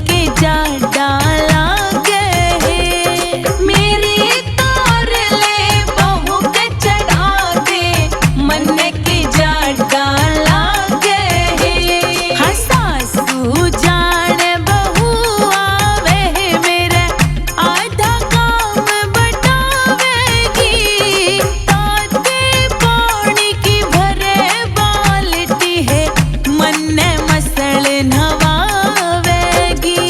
के जा डाला गए मेरी तार ले बहू के चढ़ा दे मन के जा डाला गए हाँ सासू जान बहू आवे मेरे आधा काम बटावेगी ताते पानी की भरे बाल्टी है मन मसल नवावेगी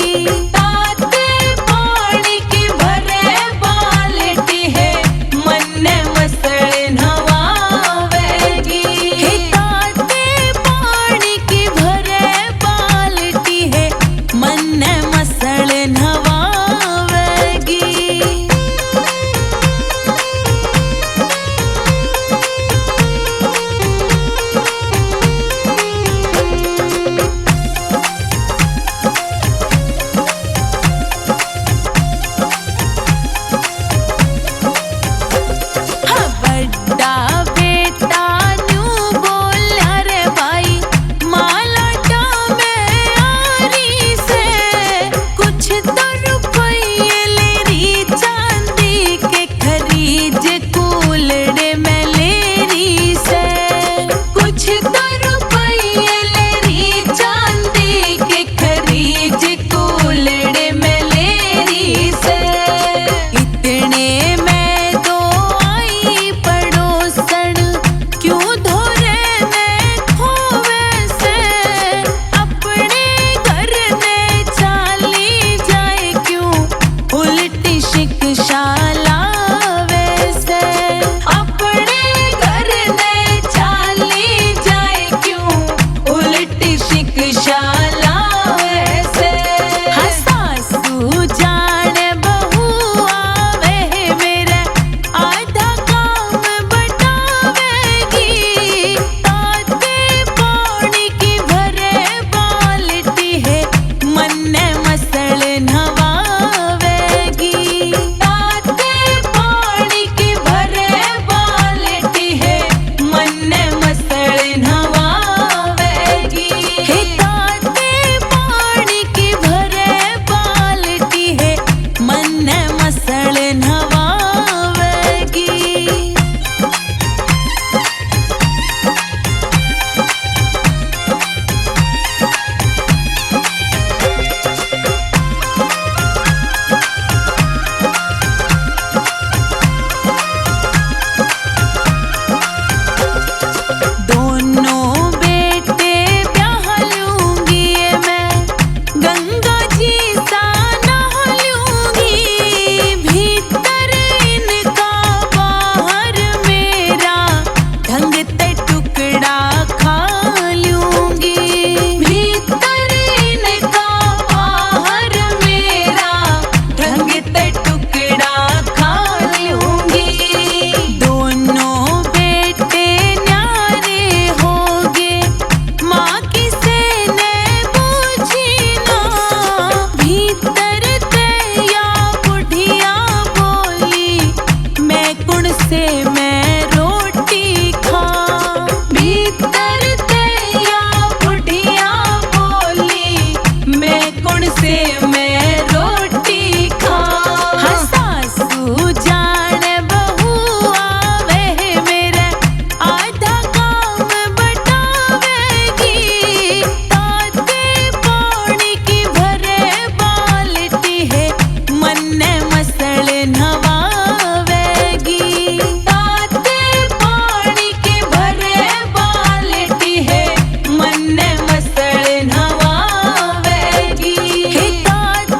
ताते पानी की भरे बाल्टी है मन मसल नवावेगी हे ताते पानी की भरे बाल्टी है मन मसल नवावेगी हाँ बड़ा बेटा न्यू बोला रे भाई मालाटा में आरी से कुछ तो रुपये ले री चांदी के खरीद कूलड़े में ले री से कुछ तो रुपये ले री चांदी के खरीद कूलड़े में ले री से इतने में दो आई पड़ोसन क्यों धोरे ने खोवे से अपने घर ने चाली जाए क्यों उल्टी शिक्षाला वैसे अपने घर ने चाली जाए क्यों उल्टी शिक्षाला वैसे हाँ सासू जान बहू आवे मेरे आधा काम बटावेगी ताते पानी की भरे बाल्टी है मन मसल नवावेगी ताते पानी की भरे बाल्टी है मन मसल नवावेगी हे ताते पानी की भरे बाल्टी है मन मसल नवावेगी दोनों बेटे ब्याह लूंगी मैं गंगा जी सा नहा लूंगी भीतर इनका बाहर मेरा ढंग ते टुकड़ा खा लूंगी भीतर इनका बाहर मेरा ढंग ते टुकड़ा खा लूंगी दोनों बेटे न्यारे होगे माँ किसे ने पूछी ना भीतर ते या बुढ़िया बोली मैं कुण से मैं रोटी खा भीतर ते या बुढ़िया बोली मैं कुण से मैं रोटी खा हाँ सासू जान बहू आवे मेरे आधा काम बटावेगी ताते पानी की भरे बाल्टी है मन मसल नवावेगी ताते पानी की भरे बाल्टी है मन मसल नवावेगी हे ताते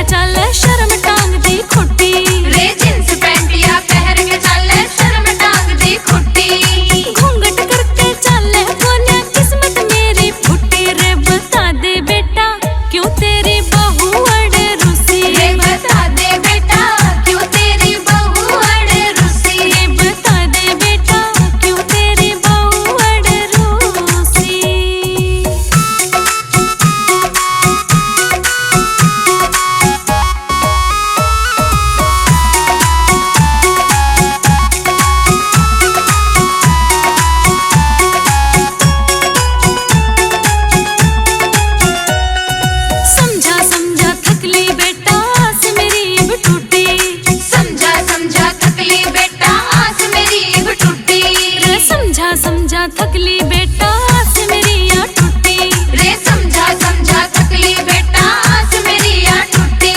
के चले शर्म टांग दी खुट्टी, रे जींस पैंटिया पहन के चले शर्म टांग दी खुट्टी। घूंघट करके चले बोले किस्मत मेरी फुटी, रे बता दे बेटा क्यों तेरी बहू अड़े रूसी, रे बता दे बेटा क्यों तेरी बहू अड़े रूसी, रे बता दे बेटा क्यों तेरी बहू अड़े रूसी। समझा समझा थकली बेटा आस मेरी अब टूटी, समझा समझा थकली बेटा आस मेरी अब टूटी, रे समझा समझा थकली बेटा आस मेरी आ टूटी। रे समझा समझा थकली बेटा आस मेरी आ टूटी।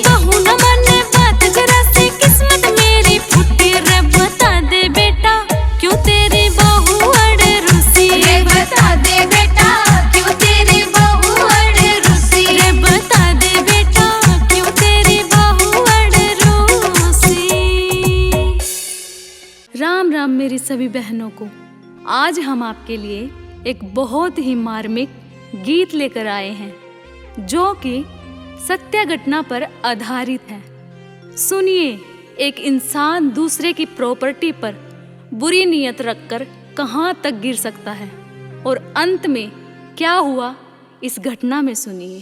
बहू न माने बात जरा सी किस्मत मेरी फूटी, रे बता दे बेटा क्यों तेरी बहू अड़े रूसी, रे बता दे बेटा क्यों तेरी बहू अड़े रूसी, रे बता दे बेटा क्यों तेरी बहू अड़े रूसी। राम राम मेरी सभी बहनों को। आज हम आपके लिए एक बहुत ही मार्मिक गीत लेकर आए हैं जो कि सत्य घटना पर आधारित है। सुनिए, एक इंसान दूसरे की प्रॉपर्टी पर बुरी नीयत रखकर कहां तक गिर सकता है और अंत में क्या हुआ इस घटना में सुनिए।